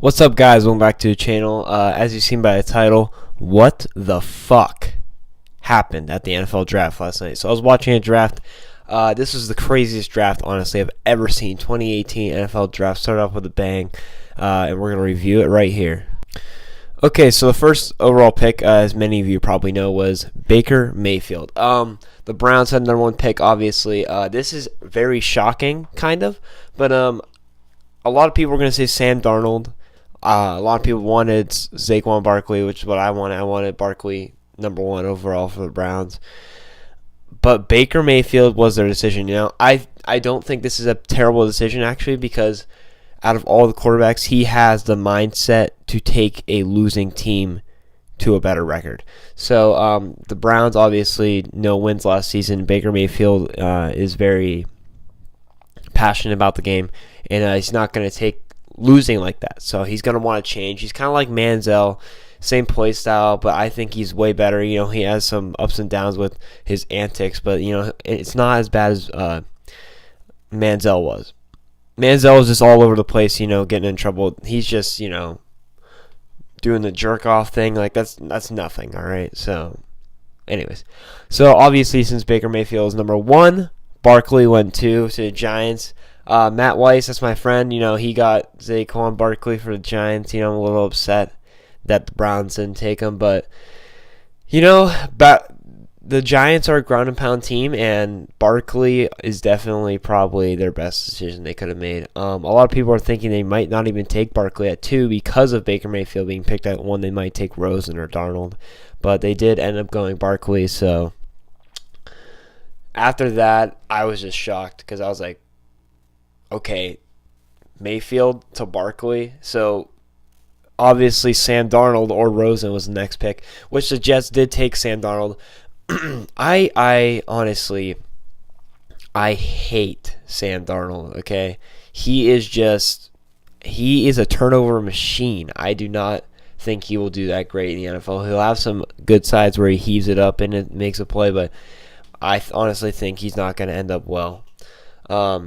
What's up, guys? Welcome back to the channel. As you've seen by the title, what the fuck happened at the NFL draft last night? So I was watching a draft. This was the craziest draft, honestly, I've ever seen. 2018 NFL draft started off with a bang, and we're going to review it right here. Okay, so the first overall pick, as many of you probably know, was Baker Mayfield. The Browns had the number one pick, obviously. This is very shocking, kind of, but a lot of people were going to say Sam Darnold. A lot of people wanted Saquon Barkley, which is what I wanted. I wanted Barkley number one overall for the Browns. But Baker Mayfield was their decision. I don't think this is a terrible decision, actually, because out of all the quarterbacks, he has the mindset to take a losing team to a better record. So the Browns, obviously, no wins last season. Baker Mayfield is very passionate about the game, and he's not going to take losing like that. So he's going to want to change. He's kind of like Manziel, same play style, but I think he's way better. He has some ups and downs with his antics, but it's not as bad as Manziel was. Manziel was just all over the place, getting in trouble. He's just, doing the jerk off thing. Like that's nothing, all right? So anyways. So obviously, since Baker Mayfield is number one, Barkley went two to the Giants. Matt Weiss, that's my friend. He got Saquon Barkley for the Giants. I'm a little upset that the Browns didn't take him, but the Giants are a ground and pound team, and Barkley is definitely probably their best decision they could have made. A lot of people are thinking they might not even take Barkley at 2 because of Baker Mayfield being picked at 1. They might take Rosen or Darnold, but they did end up going Barkley. So after that, I was just shocked because I was like, okay, Mayfield to Barkley. So obviously Sam Darnold or Rosen was the next pick, which the Jets did take Sam Darnold. I honestly, I hate Sam Darnold, okay? He is a turnover machine. I do not think he will do that great in the NFL. He'll have some good sides where he heaves it up and it makes a play, but I honestly think he's not going to end up well.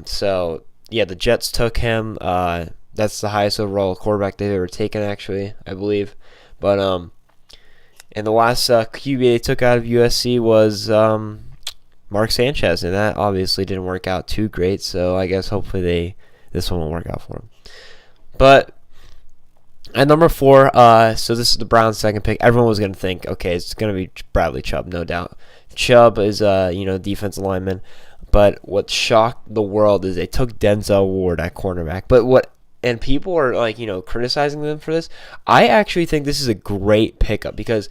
So yeah, the Jets took him. That's the highest overall quarterback they've ever taken, actually, I believe. But and the last QB they took out of USC was Mark Sanchez, and that obviously didn't work out too great. So I guess hopefully this one will work out for him. But at number 4, so this is the Browns' second pick. Everyone was going to think, okay, it's going to be Bradley Chubb, no doubt. Chubb is defensive lineman. But what shocked the world is they took Denzel Ward at cornerback. And people are criticizing them for this. I actually think this is a great pickup because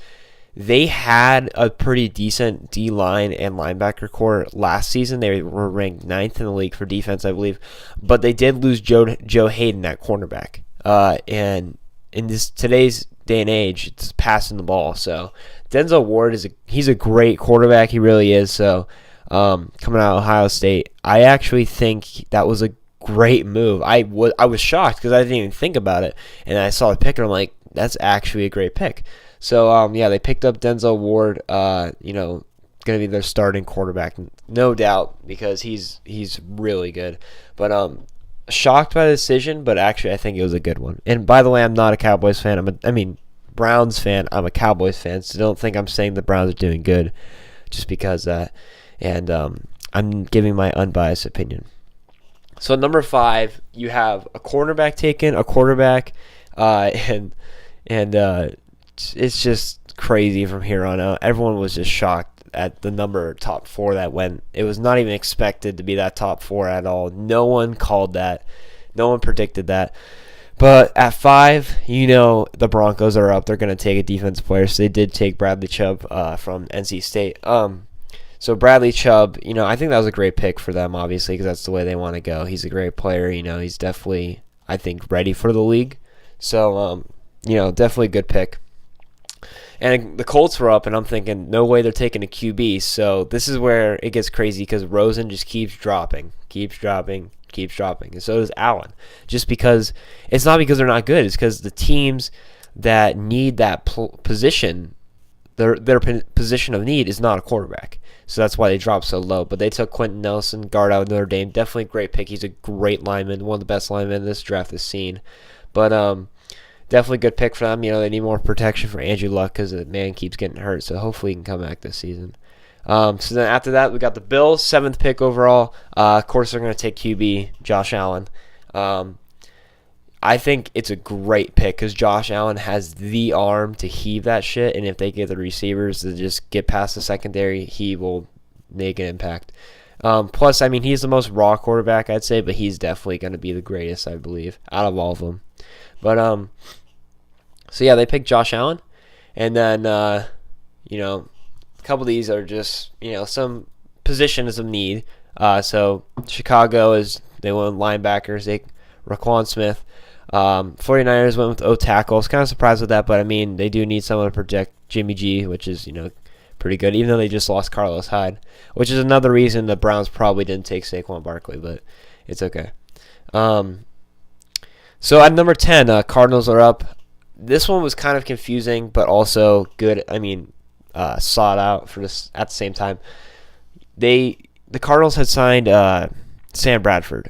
they had a pretty decent D-line and linebacker core last season. They were ranked 9th in the league for defense, I believe. But they did lose Joe Hayden at cornerback. And in today's day and age, it's passing the ball. So Denzel Ward he's a great quarterback. He really is. So coming out of Ohio State, I actually think that was a great move. I was shocked because I didn't even think about it, and I saw the pick and I'm like, that's actually a great pick. So yeah, they picked up Denzel Ward. Going to be their starting quarterback, no doubt, because he's really good. But shocked by the decision, but actually I think it was a good one. And by the way, I'm not a Cowboys fan. Browns fan. I'm a Cowboys fan, so don't think I'm saying the Browns are doing good just because that. And I'm giving my unbiased opinion. So at number 5, you have a cornerback taken, a quarterback, and it's just crazy from here on out. Everyone was just shocked at the number top 4 that went. It was not even expected to be that top 4 at all. No one called that. No one predicted that. But at 5, the Broncos are up. They're going to take a defensive player. So they did take Bradley Chubb from NC State. So Bradley Chubb, I think that was a great pick for them, obviously, because that's the way they want to go. He's a great player. He's definitely, I think, ready for the league. So, definitely a good pick. And the Colts were up, and I'm thinking, no way they're taking a QB. So this is where it gets crazy because Rosen just keeps dropping. And so does Allen. Just because, it's not because they're not good. It's because the teams that need that position, their position of need is not a quarterback. So that's why they dropped so low. But they took Quentin Nelson, guard out of Notre Dame. Definitely a great pick. He's a great lineman, one of the best linemen this draft has seen. But definitely good pick for them. They need more protection for Andrew Luck because the man keeps getting hurt. So hopefully he can come back this season. So then after that, we got the Bills, 7th pick overall. Of course, they're going to take QB Josh Allen. I think it's a great pick because Josh Allen has the arm to heave that shit, and if they get the receivers to just get past the secondary, he will make an impact. Plus, he's the most raw quarterback, I'd say, but he's definitely going to be the greatest, I believe, out of all of them. But, so yeah, they picked Josh Allen, and then, a couple of these are just, some positions of need. So Chicago they went with linebackers, Raquan Smith. 49ers went with O-tackle. I was kind of surprised with that, but they do need someone to project Jimmy G, which is, pretty good, even though they just lost Carlos Hyde, which is another reason the Browns probably didn't take Saquon Barkley, but it's okay. So at number 10, Cardinals are up. This one was kind of confusing, but also good. Sought out for this at the same time. The Cardinals had signed Sam Bradford.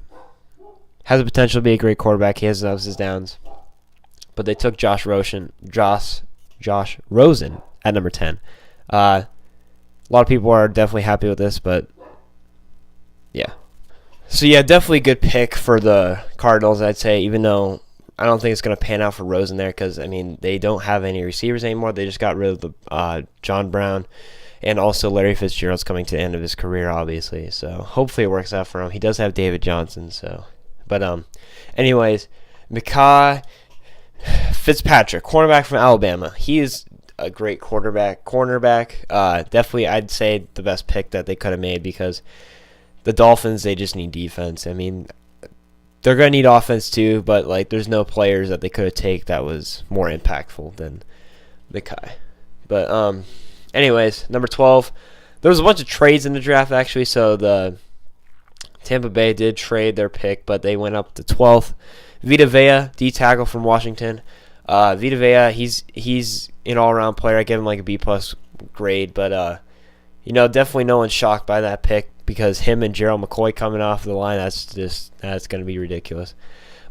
Has the potential to be a great quarterback. He has his ups and downs. But they took Josh Rosen at number 10. A lot of people are definitely happy with this, but yeah. So yeah, definitely a good pick for the Cardinals, I'd say, even though I don't think it's going to pan out for Rosen there because, they don't have any receivers anymore. They just got rid of the John Brown, and also Larry Fitzgerald's coming to the end of his career, obviously. So hopefully it works out for him. He does have David Johnson, so. But anyways, Micah Fitzpatrick, cornerback from Alabama. He is a great cornerback. Definitely, I'd say the best pick that they could have made because the Dolphins, they just need defense. They're going to need offense too, but there's no players that they could have taken that was more impactful than Micah. But anyways, number 12. There was a bunch of trades in the draft actually, so the Tampa Bay did trade their pick, but they went up to 12th. Vita Vea, D-tackle from Washington. Vita Vea, he's an all-around player. I give him a B+ grade, but definitely no one's shocked by that pick because him and Gerald McCoy coming off the line, that's going to be ridiculous.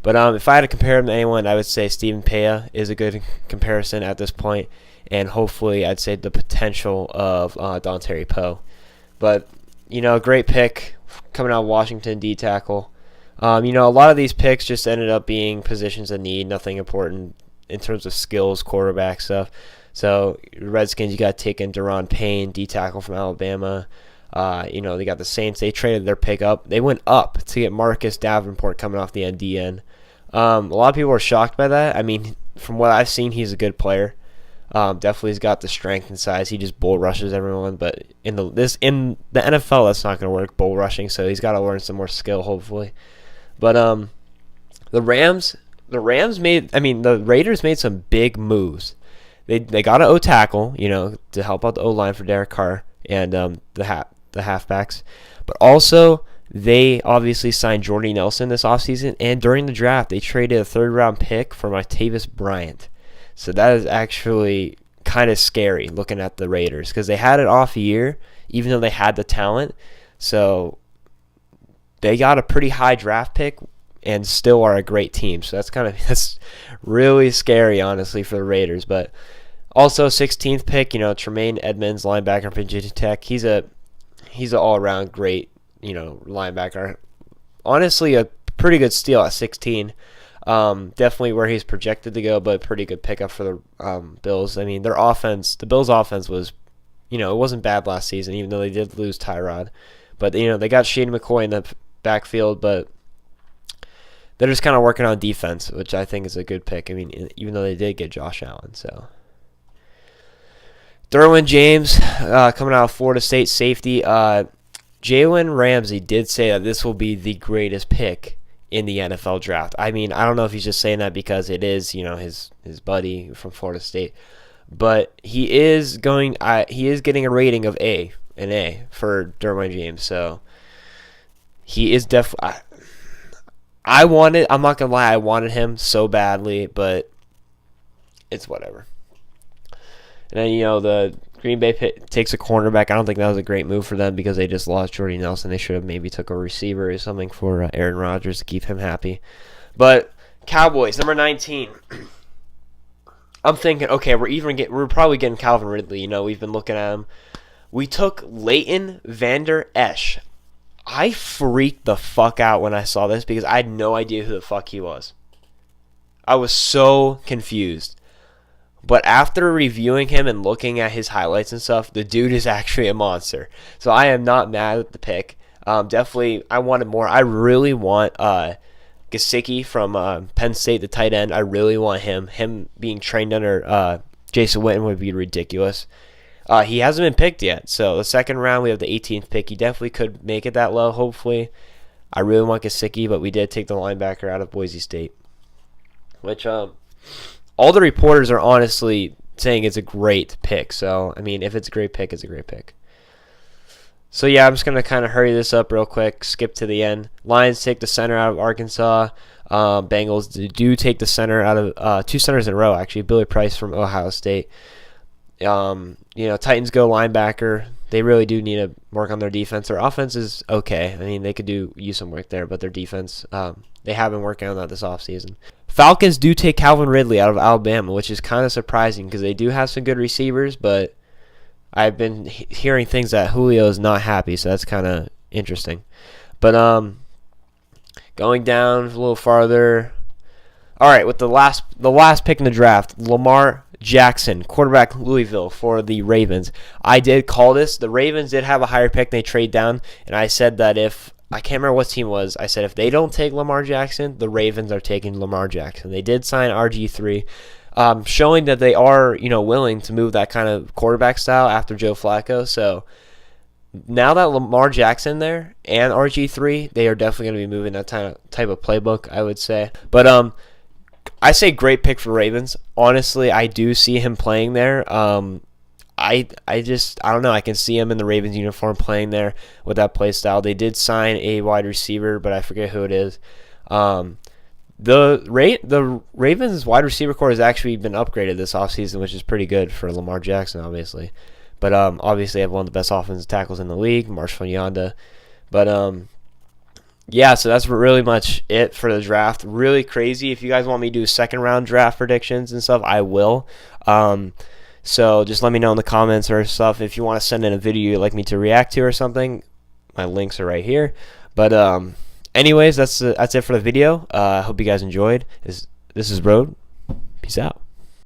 But if I had to compare him to anyone, I would say Stephen Pea is a good comparison at this point, and hopefully I'd say the potential of Dontari Poe. But great pick coming out of Washington, D-tackle. A lot of these picks just ended up being positions of need, nothing important in terms of skills, quarterback stuff. So Redskins, you got taken Deron Payne, D-tackle from Alabama. They got the Saints. They traded their pick up. They went up to get Marcus Davenport coming off the NDN. A lot of people are shocked by that. From what I've seen, he's a good player. Definitely has got the strength and size. He just bull rushes everyone, but in the NFL, that's not going to work, bull rushing. So he's got to learn some more skill, hopefully. But the Raiders made some big moves. They got an O-tackle, to help out the O-line for Derek Carr and the halfbacks, but also they obviously signed Jordy Nelson this offseason, and during the draft, they traded a 3rd-round pick for Martavis Bryant. So that is actually kind of scary looking at the Raiders because they had an off year, even though they had the talent. So they got a pretty high draft pick and still are a great team. So that's really scary, honestly, for the Raiders. But also 16th pick, Tremaine Edmonds, linebacker from Virginia Tech. He's an all-around great, linebacker. Honestly, a pretty good steal at 16. Definitely where he's projected to go, but pretty good pickup for the Bills. Their offense, the Bills' offense was, it wasn't bad last season, even though they did lose Tyrod. But, they got Shane McCoy in the backfield, but they're just kind of working on defense, which I think is a good pick. Even though they did get Josh Allen, so. Derwin James, coming out of Florida State safety. Jalen Ramsey did say that this will be the greatest pick in the NFL draft. I don't know if he's just saying that because it is, his buddy from Florida State, but he is getting a rating of an A for Derwin James. So he is definitely. I'm not gonna lie, I wanted him so badly, but it's whatever. And then the Green Bay takes a cornerback. I don't think that was a great move for them because they just lost Jordy Nelson. They should have maybe took a receiver or something for Aaron Rodgers to keep him happy. But Cowboys, number 19. I'm thinking, okay, we're probably getting Calvin Ridley. You know, we've been looking at him. We took Leighton Vander Esch. I freaked the fuck out when I saw this because I had no idea who the fuck he was. I was so confused. But after reviewing him and looking at his highlights and stuff, the dude is actually a monster. So I am not mad at the pick. Definitely, I wanted more. I really want Gesicki from Penn State, the tight end. I really want him. Him being trained under Jason Witten would be ridiculous. He hasn't been picked yet. So the second round, we have the 18th pick. He definitely could make it that low, hopefully. I really want Gesicki, but we did take the linebacker out of Boise State. Which, all the reporters are honestly saying it's a great pick. So, I mean, if it's a great pick, it's a great pick. So, yeah, I'm just going to kind of hurry this up real quick, skip to the end. Lions take the center out of Arkansas. Bengals do take the center out of two centers in a row, actually. Billy Price from Ohio State. Titans go linebacker. They really do need to work on their defense. Their offense is okay. I mean, they could use some work there, but their defense, they have been working on that this offseason. Falcons do take Calvin Ridley out of Alabama, which is kind of surprising because they do have some good receivers, but I've been hearing things that Julio is not happy, so that's kind of interesting. But going down a little farther. All right, with the last pick in the draft, Lamar Jackson, quarterback Louisville for the Ravens. I did call this. The Ravens did have a higher pick. They trade down, and I said that I can't remember what team it was. I said if they don't take Lamar Jackson, the Ravens are taking Lamar Jackson. They did sign RG3, showing that they are, willing to move that kind of quarterback style after Joe Flacco. So now that Lamar Jackson there and RG3, they are definitely going to be moving that type of playbook, I would say. But I say great pick for Ravens. Honestly, I do see him playing there. I don't know. I can see him in the Ravens uniform playing there with that play style. They did sign a wide receiver, but I forget who it is. The Ravens wide receiver core has actually been upgraded this offseason, which is pretty good for Lamar Jackson, obviously. But obviously, they have one of the best offensive tackles in the league, Marshall Yanda. But yeah, so that's really much it for the draft. Really crazy. If you guys want me to do second round draft predictions and stuff, I will. So just let me know in the comments or stuff. If you want to send in a video you'd like me to react to or something, my links are right here. But anyways, that's it for the video. I hope you guys enjoyed. This is Road. Peace out.